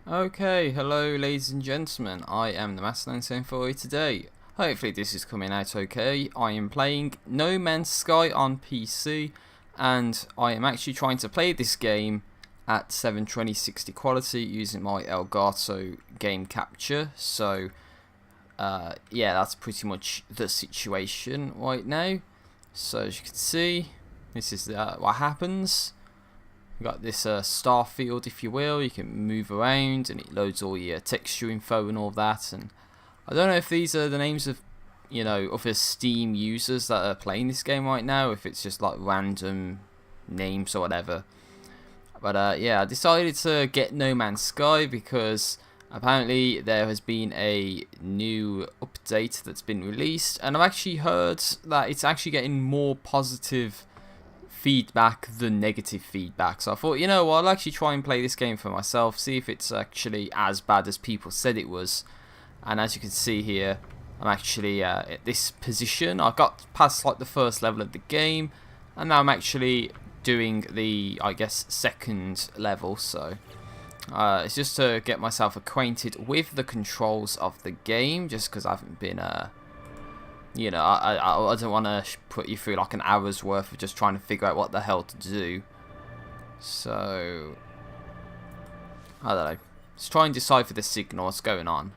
Okay, hello ladies and gentlemen, I am the Master974 today. Hopefully this is coming out okay. I am playing No Man's Sky on PC and I am actually trying to play this game at 720-60 quality using my Elgato game capture. So yeah, that's pretty much the situation right now. So as you can see, this is what happens. You've got this star field, if you will. You can move around and it loads all your texture info and all that. And I don't know if these are the names of, other Steam users that are playing this game right now, if it's just like random names or whatever. But yeah, I decided to get No Man's Sky because apparently there has been a new update that's been released, and I've actually heard that it's actually getting more positive feedback than negative feedback. So I thought, you know what, I'll actually try and play this game for myself, see if it's actually as bad as people said it was. And as you can see here, I'm actually at this position. I got past like the first level of the game, and now I'm actually doing the, I guess, second level. So it's just to get myself acquainted with the controls of the game, just because I haven't been I don't want to put you through like an hour's worth of just trying to figure out what the hell to do. So I don't know. Let's try and decipher the signal. What's going on?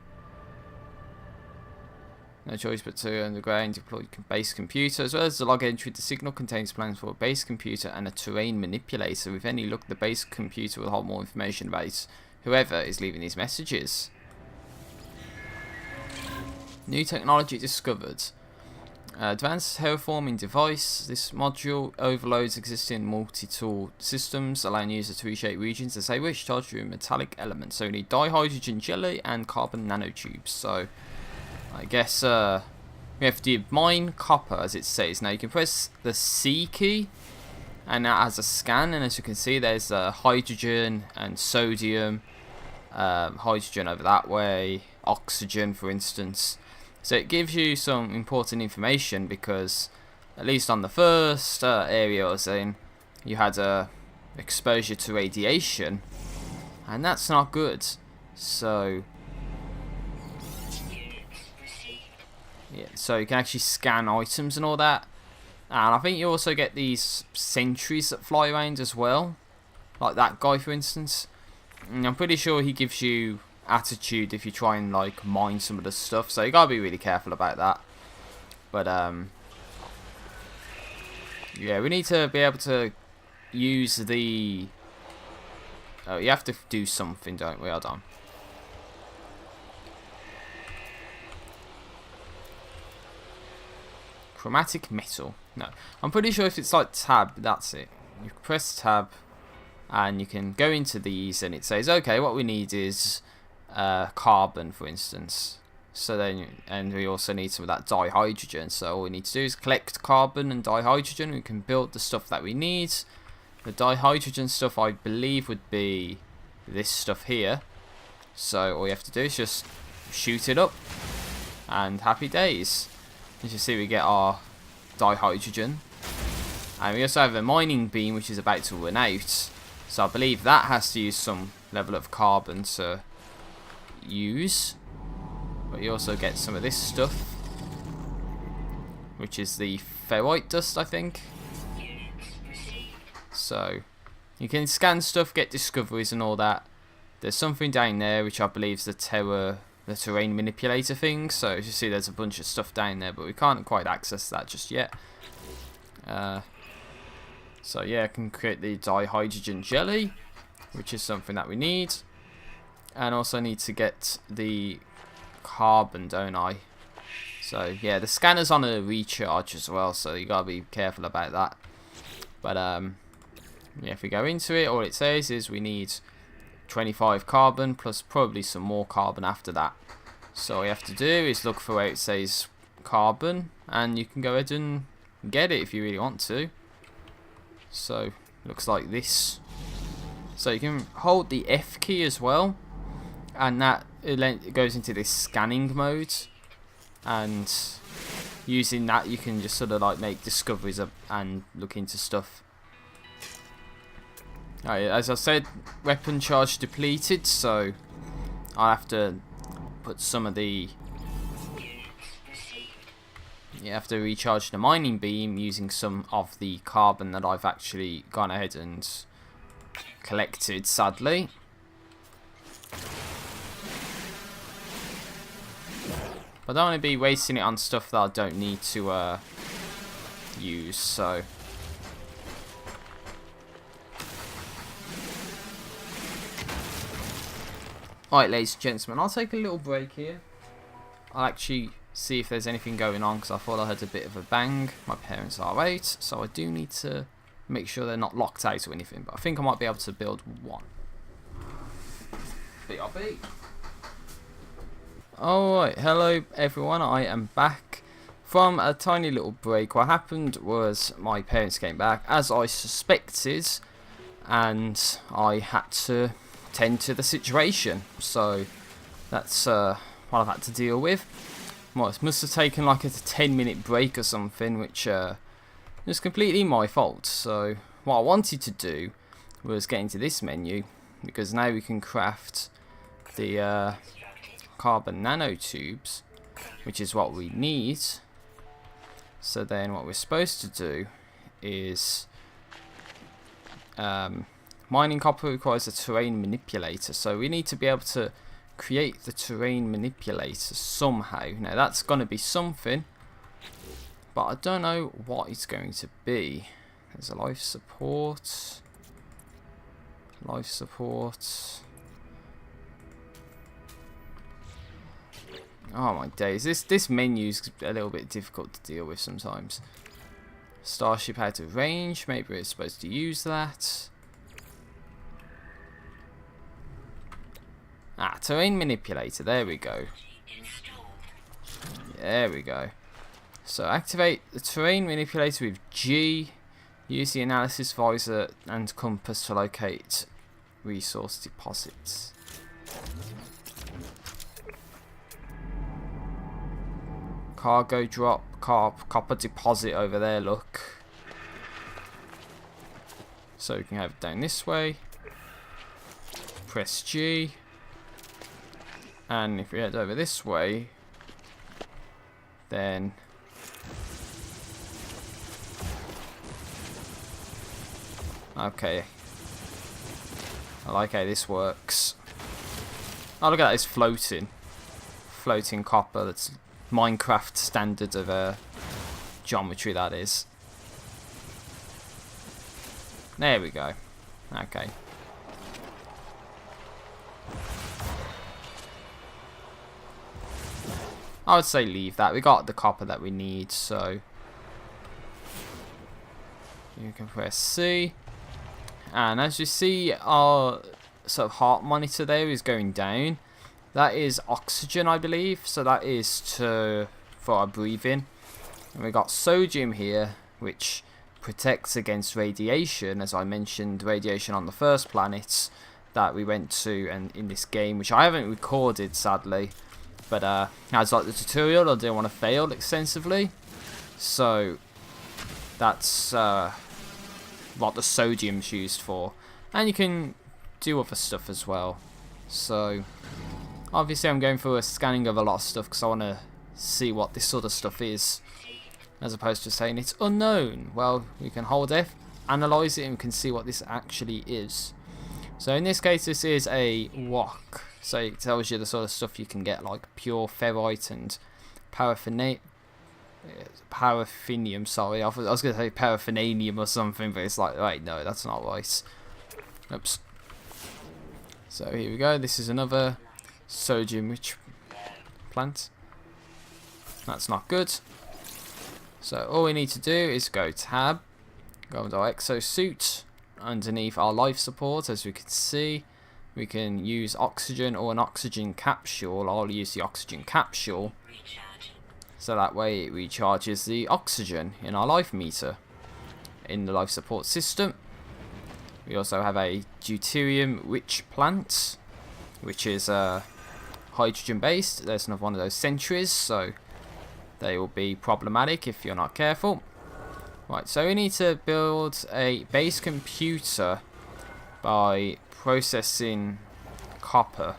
No choice but to underground deploy base computer. As well as the log entry, the signal contains plans for a base computer and a terrain manipulator. With any luck, the base computer will hold more information about whoever is leaving these messages. New technology discovered. Advanced terraforming device. This module overloads existing multi-tool systems, allowing users to reshape regions as they wish, charged with metallic elements. So we need dihydrogen jelly and carbon nanotubes. So I guess we have to mine copper, as it says. Now you can press the C key, and that has a scan. And as you can see, there's hydrogen and sodium. Hydrogen over that way, oxygen, for instance. So it gives you some important information because, at least on the first area I was in, you had exposure to radiation, and that's not good. So yeah, so you can actually scan items and all that, and I think you also get these sentries that fly around as well, like that guy for instance. And I'm pretty sure he gives you attitude if you try and like mine some of the stuff, so you gotta be really careful about that. But yeah, we need to be able to use the you have to do something, don't we? Hold on. Chromatic metal. No, I'm pretty sure if it's like tab, that's it. You press tab and you can go into these and it says, okay, what we need is carbon, for instance. So then, and we also need some of that dihydrogen. So all we need to do is collect carbon and dihydrogen. We can build the stuff that we need. The dihydrogen stuff, I believe, would be this stuff here. So all you have to do is just shoot it up, and happy days. As you see, we get our dihydrogen, and we also have a mining beam which is about to run out. So I believe that has to use some level of carbon to use. But you also get some of this stuff, which is the ferrite dust, I think. So you can scan stuff, get discoveries and all that. There's something down there which I believe is the terrain manipulator thing. So as you see, there's a bunch of stuff down there, but we can't quite access that just yet. So yeah, I can create the dihydrogen jelly, which is something that we need. And also need to get the carbon, don't I? So yeah, the scanner's on a recharge as well, so you gotta be careful about that. But yeah, if we go into it, all it says is we need 25 carbon plus probably some more carbon after that. So all you have to do is look for where it says carbon, and you can go ahead and get it if you really want to. So looks like this. So you can hold the F key as well, and that it goes into this scanning mode, and using that you can just sort of like make discoveries and look into stuff. Alright, as I said, weapon charge depleted, so I'll have to put some of the... You have to recharge the mining beam using some of the carbon that I've actually gone ahead and collected, sadly. I don't want to be wasting it on stuff that I don't need to use, so... Alright, ladies and gentlemen, I'll take a little break here. I'll actually see if there's anything going on, because I thought I heard a bit of a bang. My parents are out, so I do need to make sure they're not locked out or anything, but I think I might be able to build one. BRB. Alright, hello everyone, I am back from a tiny little break. What happened was my parents came back, as I suspected, and I had to tend to the situation. So that's what I've had to deal with. Well, it must have taken like a 10-minute break or something, which was completely my fault. So what I wanted to do was get into this menu, because now we can craft the carbon nanotubes, which is what we need. So then what we're supposed to do is mining copper requires a terrain manipulator, so we need to be able to create the terrain manipulator somehow. Now that's going to be something, but I don't know what it's going to be. There's a life support. Oh my days, this menu's a little bit difficult to deal with sometimes. Starship out of range, maybe we're supposed to use that. Ah, terrain manipulator, there we go. There we go. So activate the terrain manipulator with G. Use the analysis visor and compass to locate resource deposits. Cargo drop, copper deposit over there, look. So we can have it down this way. Press G. And if we head over this way, then okay. I like how this works. Oh, look at that, it's floating. Floating copper, that's Minecraft standard of geometry, that is. There we go. Okay. I would say leave that. We got the copper that we need, so you can press C. And as you see, our sort of heart monitor there is going down. That is oxygen, I believe, so that is for our breathing. And we got sodium here, which protects against radiation, as I mentioned, radiation on the first planets that we went to and in this game, which I haven't recorded, sadly. But as like the tutorial, I didn't want to fail extensively, so that's what the sodium's used for. And you can do other stuff as well. So obviously I'm going through a scanning of a lot of stuff because I want to see what this sort of stuff is, as opposed to saying it's unknown. Well, we can hold F, analyze it, and we can see what this actually is. So in this case, this is a WOC. So it tells you the sort of stuff you can get, like pure ferrite and paraffinium. Sorry, I was going to say paraffinium or something, but it's like, wait, no, that's not right. Oops. So here we go. This is another sodium-rich plant. That's not good. So all we need to do is go tab, go into our exosuit. Underneath our life support, as we can see, we can use oxygen or an oxygen capsule. I'll use the oxygen capsule, so that way it recharges the oxygen in our life meter in the life support system. We also have a deuterium rich plant, which is hydrogen based. There's another one of those sentries, so they will be problematic if you're not careful. Right, so we need to build a base computer by processing copper.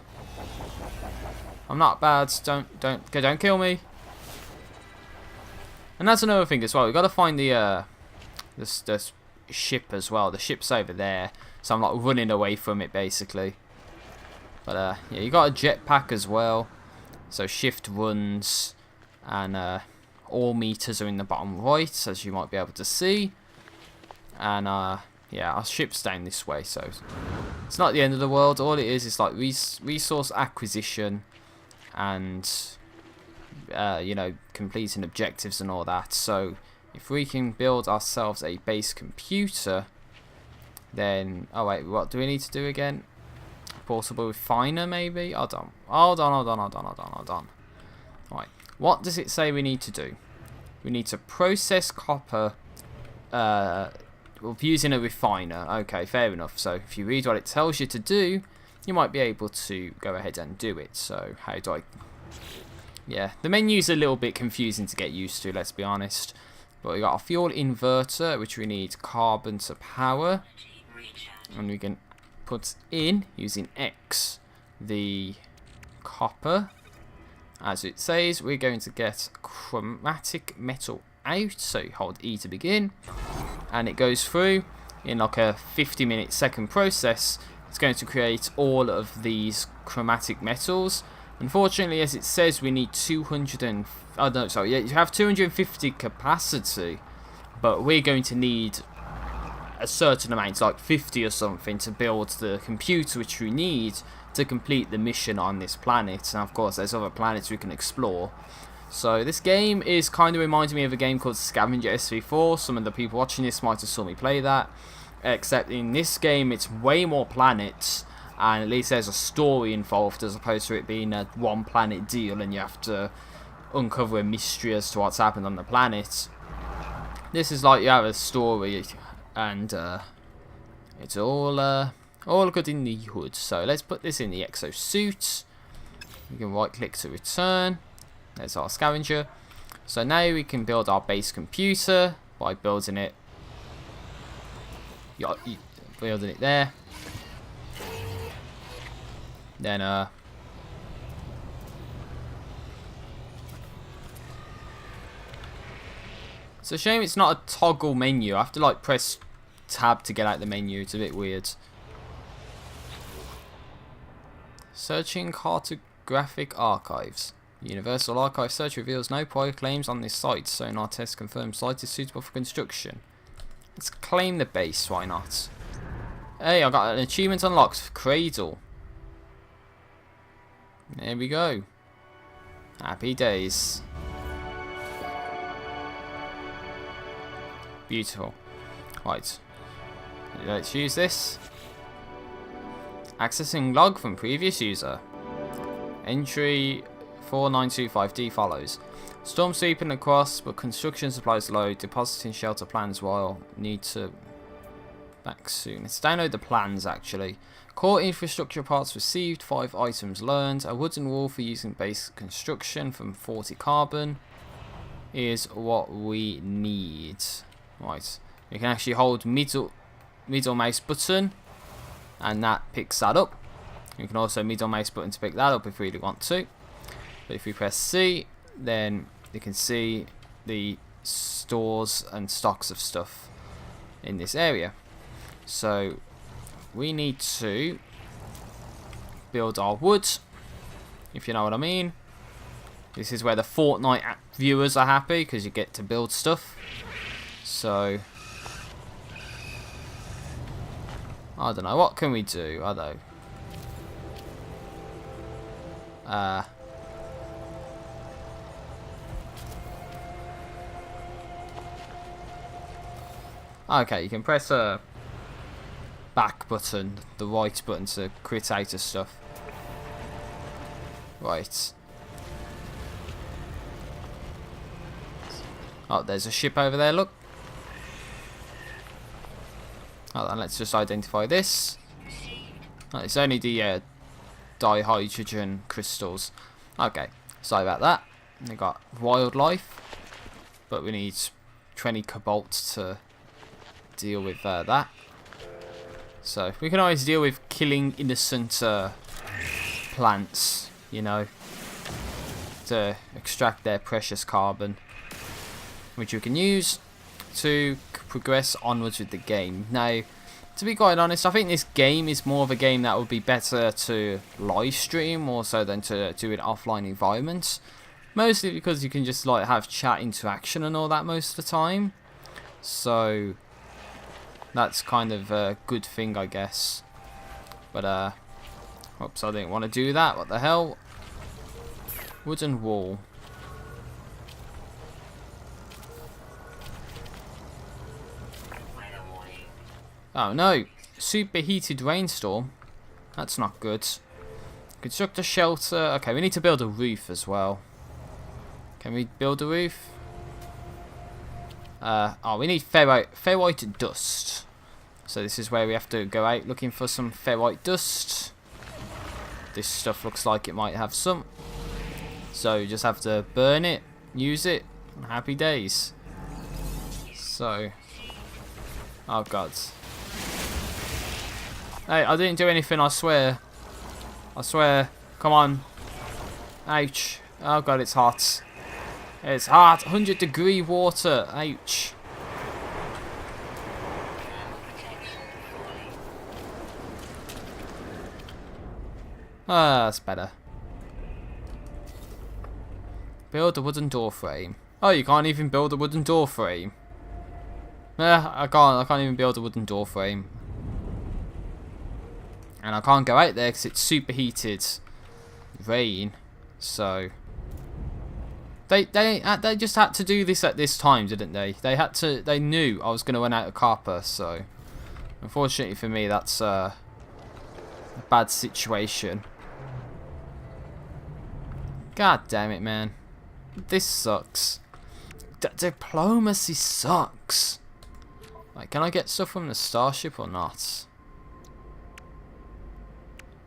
I'm not bad. Don't kill me. And that's another thing as well. We've got to find the ship as well. The ship's over there, so I'm like running away from it basically. But yeah, you got a jetpack as well. So shift runs, and all meters are in the bottom right, as you might be able to see. And yeah, our ship's down this way, so it's not the end of the world. All it is like resource acquisition, and you know, completing objectives and all that. So if we can build ourselves a base computer, then oh wait, what do we need to do again? Portable refiner maybe? Hold on. Right, what does it say we need to do? We need to process copper using a refiner. Okay, fair enough. So if you read what it tells you to do, you might be able to go ahead and do it. So how do I... Yeah, the menu's a little bit confusing to get used to, let's be honest. But we got a fuel inverter, which we need carbon to power. And we can put in, using X, the copper. As it says, we're going to get chromatic metal out. So you hold E to begin. And it goes through in like a 50-minute second process. It's going to create all of these chromatic metals. Unfortunately, as it says, we need 200 and... Oh, no, sorry. Yeah, you have 250 capacity. But we're going to need a certain amount, like 50 or something, to build the computer which we need to complete the mission on this planet. And of course, there's other planets we can explore. So this game is kind of reminding me of a game called Scavenger SV4. Some of the people watching this might have saw me play that. Except in this game, it's way more planets. And at least there's a story involved, as opposed to it being a one planet deal and you have to uncover a mystery as to what's happened on the planet. This is like you have a story, and it's all good in the hood. So let's put this in the exosuit. We can right click to return. There's our scavenger. So now we can build our base computer by building it. Building it there. Then it's a shame it's not a toggle menu. I have to like press tab to get out the menu. It's a bit weird. Searching cartographic archives. Universal Archive search reveals no prior claims on this site. Sonar test confirms site is suitable for construction. Let's claim the base, why not? Hey, I got an achievement unlocked. Cradle. There we go. Happy days. Beautiful. Right. Let's use this. Accessing log from previous user. Entry 4925D follows. Storm sweeping across, but construction supplies low. Depositing shelter plans while need to back soon. Let's download the plans actually. Core infrastructure parts received, 5 items learned. A wooden wall for using base construction from 40 carbon is what we need. Right. You can actually hold middle mouse button and that picks that up. You can also middle mouse button to pick that up if you really want to. But if we press C, then you can see the stores and stocks of stuff in this area. So we need to build our wood, if you know what I mean. This is where the Fortnite viewers are happy, because you get to build stuff. So I don't know, what can we do? I don't know. Okay, you can press a back button, the right button, to crit out of stuff. Right. Oh, there's a ship over there, look. Oh, then let's just identify this. Oh, it's only the dihydrogen crystals. Okay, sorry about that. We got wildlife, but we need 20 cobalt to deal with that. So we can always deal with killing innocent plants you know, to extract their precious carbon, which you can use to progress onwards with the game. Now, to be quite honest, I think this game is more of a game that would be better to live stream more so than to do in offline environments. Mostly because you can just like have chat interaction and all that most of the time. So that's kind of a good thing, I guess. But oops, I didn't want to do that. What the hell? Wooden wall. Oh no, superheated rainstorm. That's not good. Construct a shelter. Okay, we need to build a roof as well. Can we build a roof? Oh, we need ferrite dust. So this is where we have to go out looking for some ferrite dust. This stuff looks like it might have some. So you just have to burn it, use it, and happy days. So, oh god. Hey, I didn't do anything, I swear. I swear. Come on. Ouch. Oh god, it's hot. It's hot. 100-degree water. Ouch. Ah, that's better. Build a wooden door frame. Oh, you can't even build a wooden door frame. I can't even build a wooden door frame. And I can't go out there because it's superheated rain. So they just had to do this at this time, didn't they? They knew I was going to run out of copper. So unfortunately for me, that's a bad situation. God damn it, man. This sucks. Diplomacy sucks. Like, can I get stuff from the starship or not?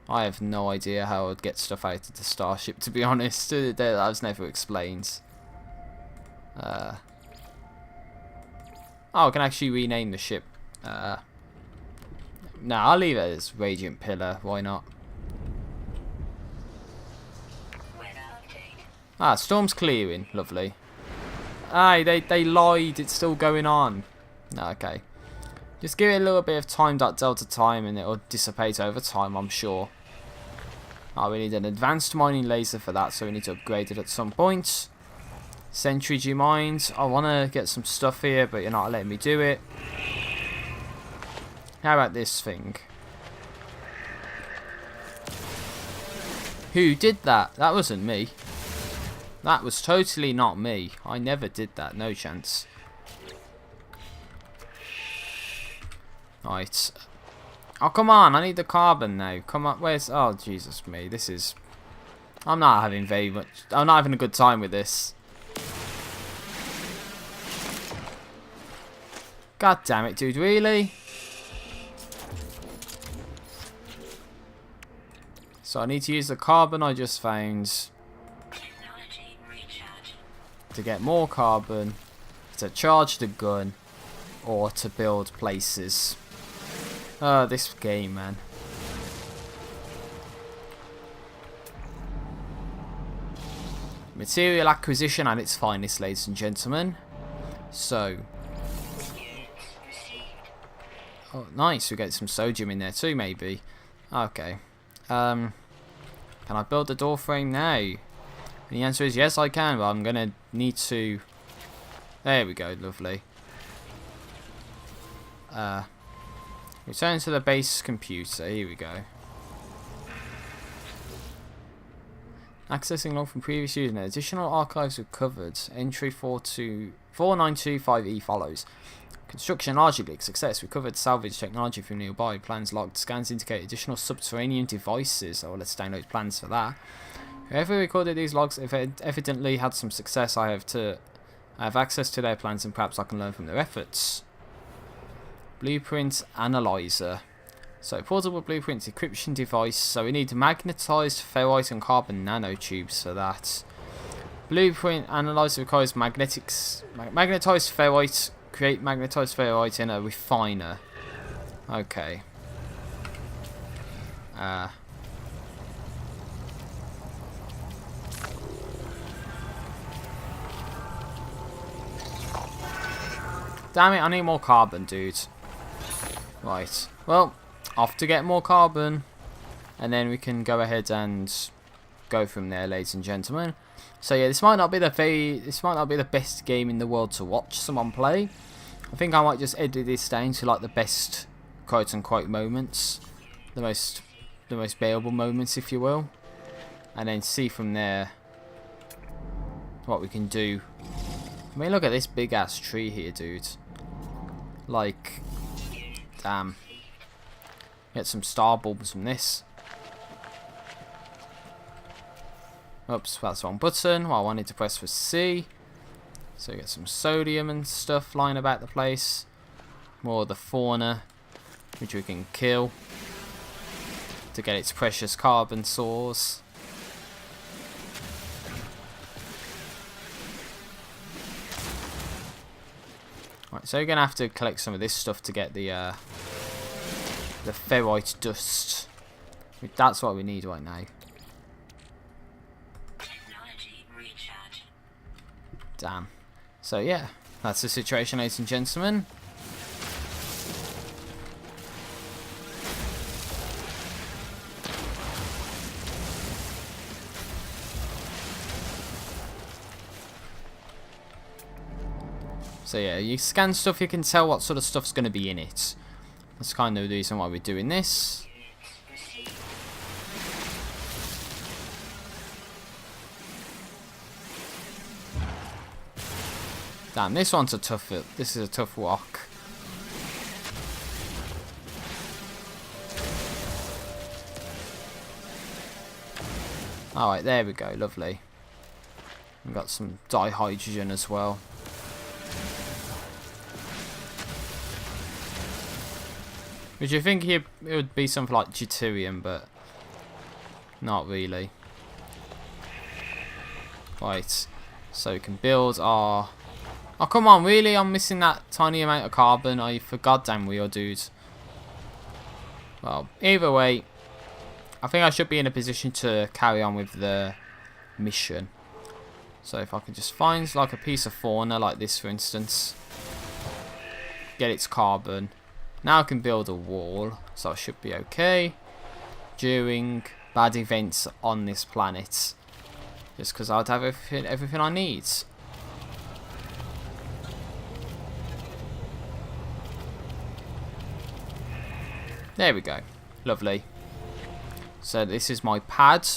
I have no idea how I would get stuff out of the starship, to be honest. That was never explained. Oh, I can actually rename the ship. Nah, I'll leave it as Radiant Pillar. Why not? Ah, storm's clearing. Lovely. Aye, they lied. It's still going on. No, okay. Just give it a little bit of time.delta time and it'll dissipate over time, I'm sure. Oh, we need an advanced mining laser for that, so we need to upgrade it at some point. Centrigy mines. I want to get some stuff here, but you're not letting me do it. How about this thing? Who did that? That wasn't me. That was totally not me. I never did that. No chance. Right. Oh, come on. I need the carbon now. Come on. Where's... Oh, Jesus me. This is... I'm not having very much... I'm not having a good time with this. God damn it, dude. Really? So I need to use the carbon I just found to get more carbon, to charge the gun, or to build places. This game, man. Material acquisition at its finest, ladies and gentlemen. So. Oh, nice. We get some sodium in there too, maybe. Okay. Can I build the door frame now? And the answer is yes, I can, but I'm going to need to... There we go, lovely. Return to the base computer. Here we go. Accessing log from previous user. Additional archives recovered. Entry 4925E follows. Construction largely a success. Recovered salvage technology from nearby. Plans logged. Scans indicate additional subterranean devices. Oh, let's download plans for that. Whoever recorded these logs evidently had some success. I have access to their plans and perhaps I can learn from their efforts. Blueprint analyzer. So portable blueprint decryption device. So we need magnetized ferrite and carbon nanotubes for that. Blueprint analyzer requires magnetized ferrite. Create magnetized ferrite in a refiner. Okay. Damn it, I need more carbon, dude. Right. Well, off to get more carbon. And then we can go ahead and go from there, ladies and gentlemen. So yeah, this might not be the best game in the world to watch someone play. I think I might just edit this down to like the best quote unquote moments. The most bearable moments, if you will. And then see from there what we can do. I mean, look at this big ass tree here, dude. Like, damn. Get some star bulbs from this. Oops, that's the wrong button. Well, I wanted to press for C. So you get some sodium and stuff lying about the place. More of the fauna, which we can kill to get its precious carbon source. Right, so you're gonna have to collect some of this stuff to get the ferrite dust. That's what we need right now. Damn. So yeah, that's the situation, ladies and gentlemen. So yeah, you scan stuff, you can tell what sort of stuff's going to be in it. That's kind of the reason why we're doing this. Damn, this one's a tough. This is a tough walk. Alright, there we go, lovely. We've got some dihydrogen as well. Would you think it would be something like deuterium, but not really. Right, so we can build our... Oh, come on, really? I'm missing that tiny amount of carbon. Are you for goddamn real, dude? Well, either way, I think I should be in a position to carry on with the mission. So if I can just find like a piece of fauna like this, for instance, get its carbon. Now I can build a wall, so I should be okay during bad events on this planet. Just because I'd have everything I need. There we go. Lovely. So this is my pad,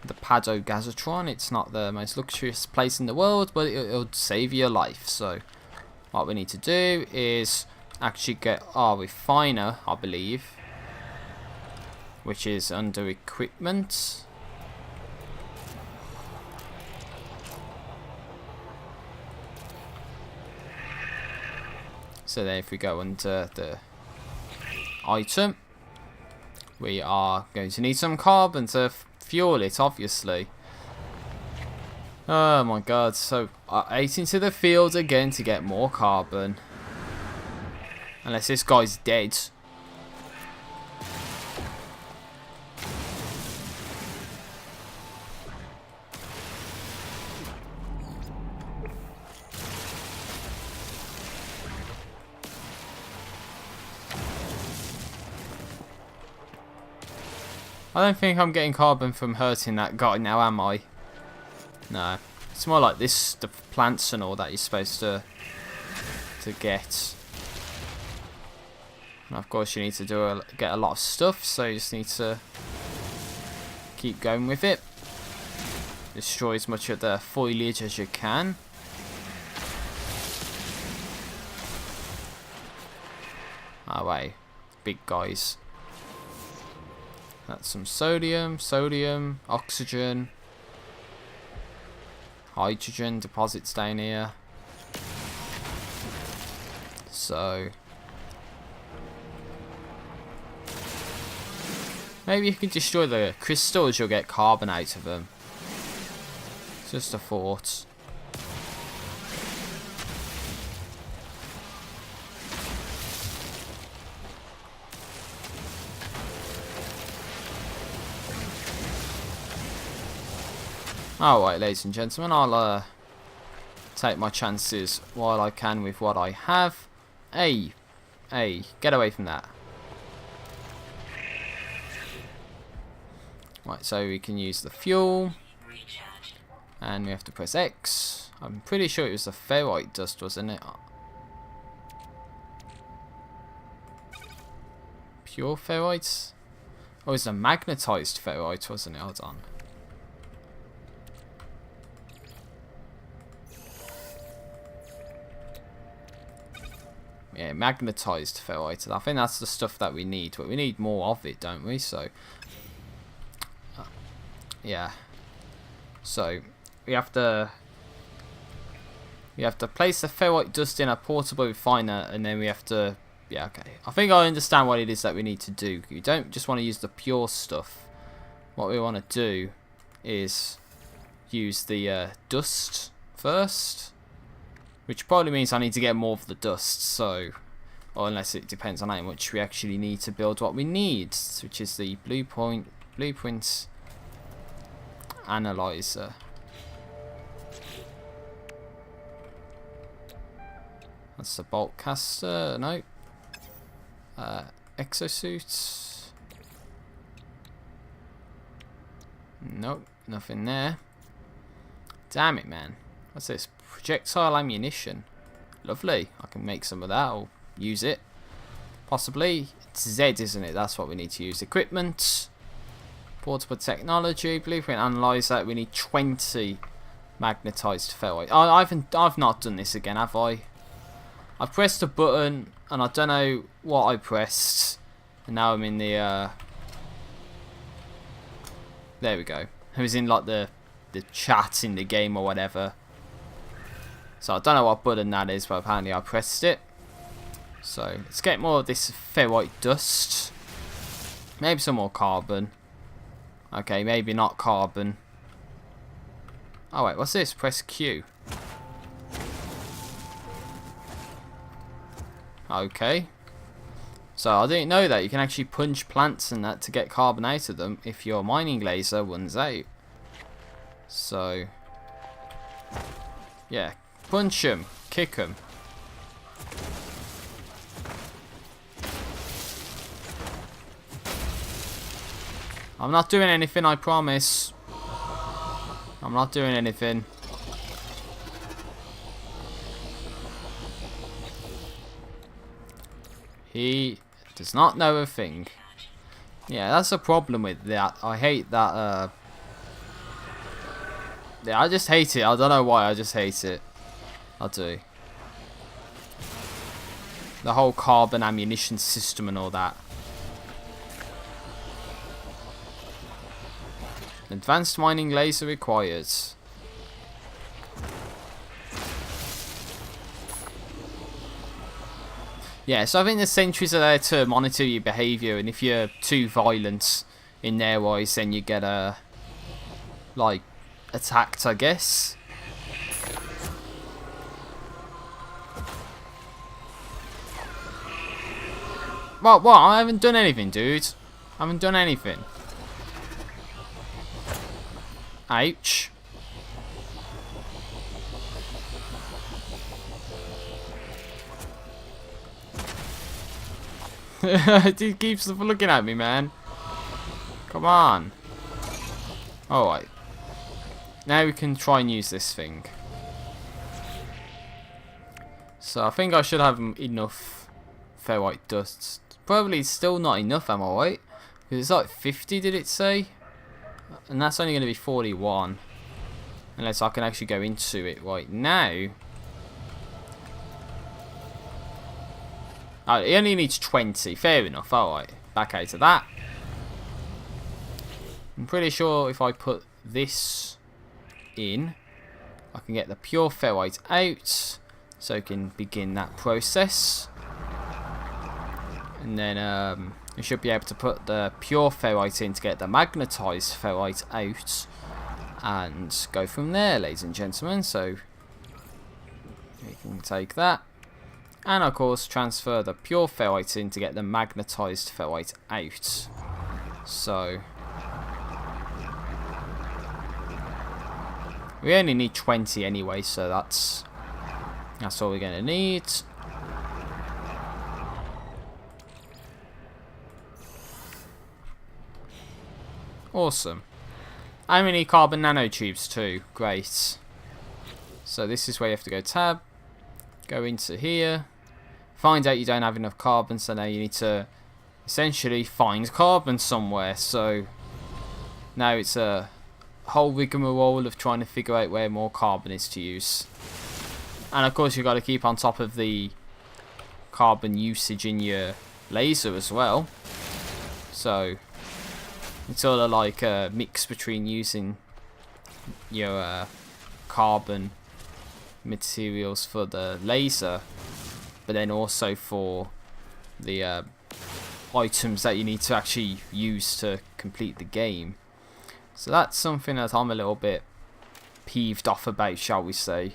the Padogazotron. It's not the most luxurious place in the world, but it'll save your life. So what we need to do is actually get our refiner, I believe, which is under equipment. So then if we go under the item, we are going to need some carbon to fuel it, obviously. Oh my god, so out into the field again to get more carbon. Unless this guy's dead. I don't think I'm getting carbon from hurting that guy now, am I? No. It's more like this, the plants and all that you're supposed to get. And of course you need to get a lot of stuff, so you just need to keep going with it. Destroy as much of the foliage as you can. Oh wait, big guys. That's some sodium, oxygen, hydrogen deposits down here. So maybe you can destroy the crystals, you'll get carbon out of them. It's just a thought. Alright, ladies and gentlemen, I'll take my chances while I can with what I have. Hey, hey, get away from that. Right, so we can use the fuel. And we have to press X. I'm pretty sure it was the ferrite dust, wasn't it? Pure ferrite? Oh, it's a magnetized ferrite, wasn't it? Hold on. Yeah, magnetized ferrite. I think that's the stuff that we need, but we need more of it, don't we? So, yeah. So we have to place the ferrite dust in a portable refiner, and then we have to. Yeah, okay. I think I understand what it is that we need to do. You don't just want to use the pure stuff. What we want to do is use the dust first, which probably means I need to get more of the dust. So, or unless it depends on how much we actually need to build what we need, which is the blueprint analyzer. That's the bolt caster. No. Exosuits. Nope, nothing there. Damn it, man. What's this? Projectile ammunition. Lovely. I can make some of that. I'll use it. Possibly. It's Z, isn't it? That's what we need to use. Equipment. Portable technology. Blueprint analyzer. We need 20 magnetized ferrite. I've not done this again, have I? I pressed a button and I don't know what I pressed, and now I'm in the there we go. I was in like the chat in the game or whatever. So I don't know what button that is, but apparently I pressed it. So let's get more of this ferrite dust. Maybe some more carbon. Okay, maybe not carbon. Oh wait, what's this? Press Q. Okay. So I didn't know that you can actually punch plants and that to get carbon out of them if your mining laser runs out. So yeah, punch them, kick them. I'm not doing anything, I promise. I'm not doing anything. He does not know a thing. Yeah, that's a problem with that. I hate that. Yeah, I just hate it. I don't know why. I just hate it. I do. The whole carbon ammunition system and all that. Advanced mining laser required. Yeah, so I think the sentries are there to monitor your behaviour, and if you're too violent in their eyes, then you get like attacked, I guess. What? I haven't done anything, dude. I haven't done anything. Ouch. He keeps looking at me, man. Come on. Alright. Now we can try and use this thing. So I think I should have enough ferrite dust. Probably still not enough, am I right? Because it's like 50, did it say? And that's only going to be 41. Unless I can actually go into it right now. Oh, it only needs 20. Fair enough. Alright. Back out of that. I'm pretty sure if I put this in, I can get the pure ferrite out. So I can begin that process. And then we should be able to put the pure ferrite in to get the magnetized ferrite out. And go from there, ladies and gentlemen. So we can take that. And of course transfer the pure ferrite in to get the magnetized ferrite out. So we only need 20 anyway, so that's all we're going to need. Awesome. And we need carbon nanotubes too. Great. So this is where you have to go tab. Go into here. Find out you don't have enough carbon, so now you need to essentially find carbon somewhere. So now it's a whole rigmarole of trying to figure out where more carbon is to use. And of course you've got to keep on top of the carbon usage in your laser as well. So it's sort of like a mix between using your carbon materials for the laser, but then also for the items that you need to actually use to complete the game. So that's something that I'm a little bit peeved off about, shall we say,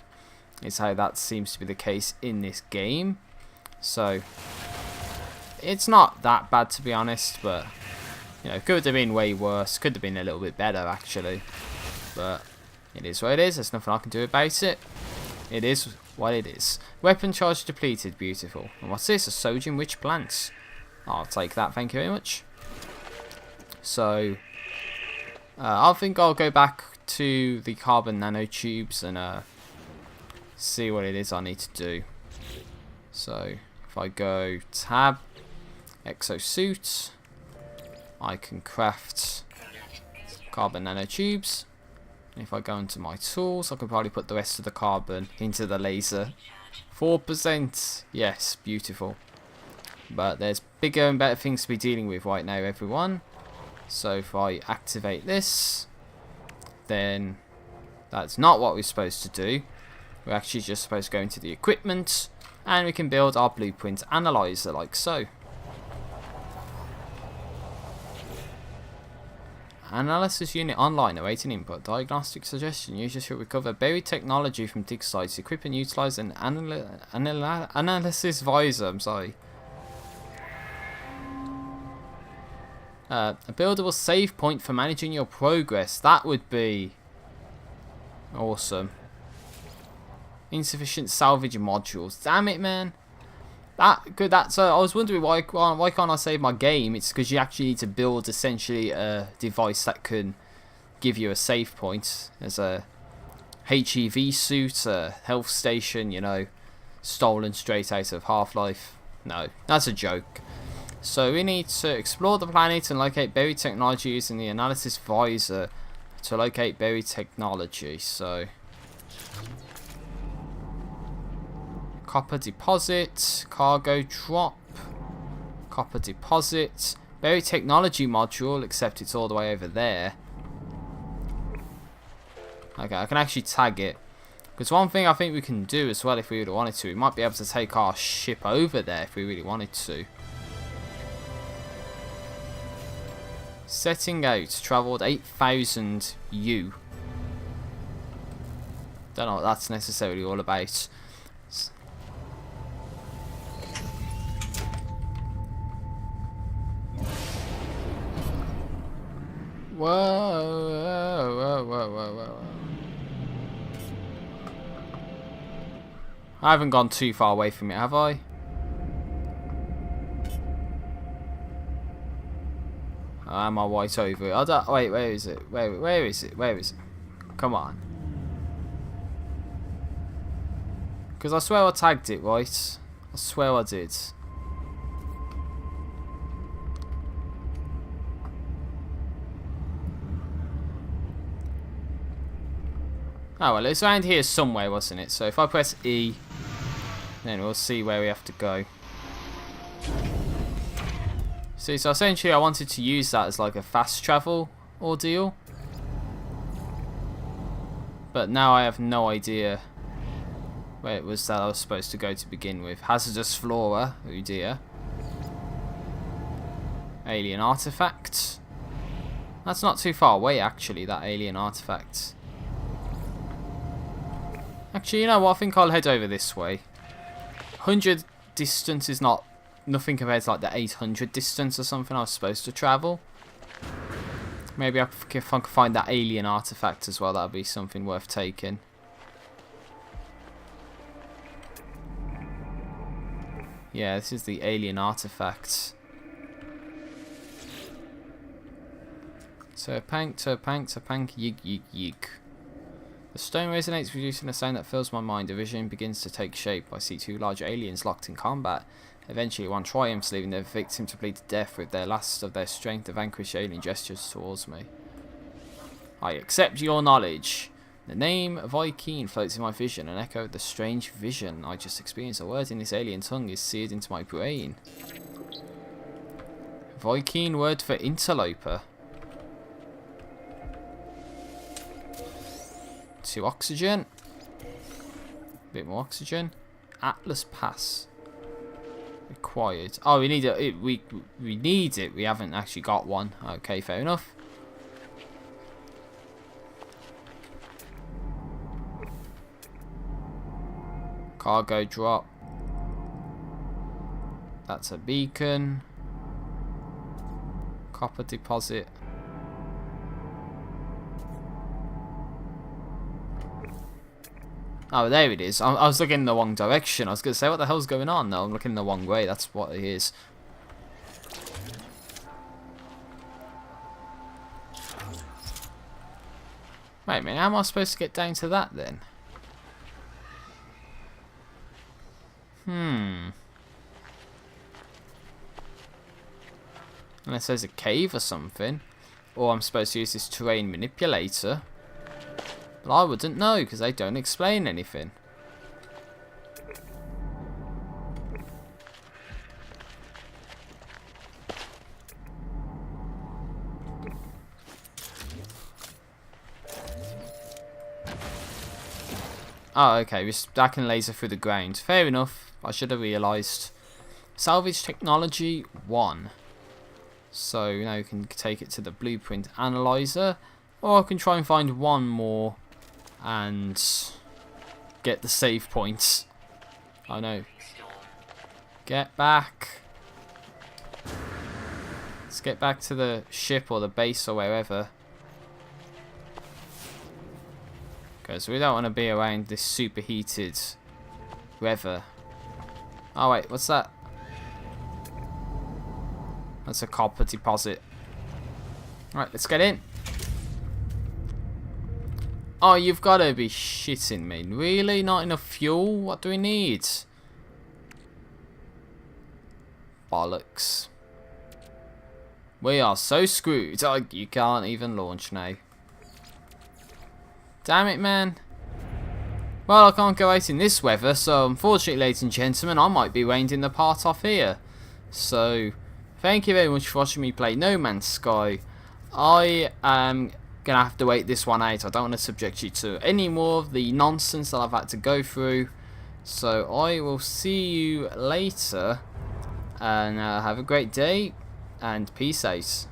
is how that seems to be the case in this game. So it's not that bad, to be honest, but you know, could have been way worse, could have been a little bit better actually, but it is what it is. There's nothing I can do about it. It is what it is. Weapon charge depleted, beautiful. And what's this? A sodium rich plant. I'll take that, thank you very much. So I think I'll go back to the carbon nanotubes and see what it is I need to do. So if I go tab, exosuit, I can craft carbon nanotubes. And if I go into my tools, I can probably put the rest of the carbon into the laser. 4%, yes, beautiful. But there's bigger and better things to be dealing with right now, everyone. So if I activate this, then that's not what we're supposed to do. We're actually just supposed to go into the equipment, and we can build our blueprint analyzer like so. Analysis unit online awaiting input. Diagnostic suggestion. Users should recover buried technology from dig sites. Equip and utilize an analysis visor. I'm sorry. A buildable save point for managing your progress. That would be awesome. Insufficient salvage modules. Damn it, man. That good. That's. I was wondering why can't I save my game? It's because you actually need to build essentially a device that can give you a save point. There's a HEV suit, a health station. You know, stolen straight out of Half-Life. No, that's a joke. So we need to explore the planet and locate buried technology using the analysis visor to locate buried technology. So. Copper deposit, cargo drop, copper deposit, buried technology module, except it's all the way over there. Okay, I can actually tag it. Because one thing I think we can do as well if we really wanted to, we might be able to take our ship over there if we really wanted to. Setting out, travelled 8,000 U. Don't know what that's necessarily all about. Whoa, whoa, whoa, whoa, whoa. I haven't gone too far away from it, have I? Am I right over it? I don't, wait, where is it? Where is it? Where is it? Come on. Because I swear I tagged it, right? I swear I did. Oh well, it's around here somewhere, wasn't it? So if I press E, then we'll see where we have to go. See, so essentially I wanted to use that as like a fast travel ordeal. But now I have no idea where it was that I was supposed to go to begin with. Hazardous flora, oh dear. Alien artifact. That's not too far away actually, that alien artifact. Actually, you know what? I think I'll head over this way. 100 distance is not nothing compared to like the 800 distance or something I was supposed to travel. Maybe if I can find that alien artifact as well, that'll be something worth taking. Yeah, this is the alien artifact. Let's Terpank, yig, yig, yig. The stone resonates, producing a sound that fills my mind. A vision begins to take shape. I see two large aliens locked in combat. Eventually, one triumphs, leaving their victim to bleed to death. With their last of their strength, the vanquished alien gestures towards me. I accept your knowledge. The name Vy'keen floats in my vision, an echo of the strange vision I just experienced. A word in this alien tongue is seared into my brain. Vy'keen, word for interloper. To oxygen. A bit more oxygen. Atlas Pass. Required. Oh, we need it. We need it. We haven't actually got one. Okay, fair enough. Cargo drop. That's a beacon. Copper deposit. Oh, there it is. I was looking in the wrong direction. I was going to say, what the hell's going on? No, I'm looking the wrong way. That's what it is. Wait a minute, how am I supposed to get down to that then? Unless there's a cave or something. Or I'm supposed to use this terrain manipulator. But I wouldn't know, because they don't explain anything. Oh, okay, I can laser through the ground. Fair enough, I should have realised. Salvage technology 1. So now we can take it to the blueprint analyzer. Or I can try and find one more and get the save points. Oh no. Get back. Let's get back to the ship or the base or wherever. Because we don't want to be around this superheated weather. Oh wait, what's that? That's a copper deposit. Right, let's get in. Oh, you've got to be shitting me. Really? Not enough fuel? What do we need? Bollocks. We are so screwed. Oh, you can't even launch now. Damn it, man. Well, I can't go out in this weather, so unfortunately, ladies and gentlemen, I might be winding the part off here. So, thank you very much for watching me play No Man's Sky. I am going to have to wait this one out. I don't want to subject you to any more of the nonsense that I've had to go through. So, I will see you later. And have a great day. And peace out.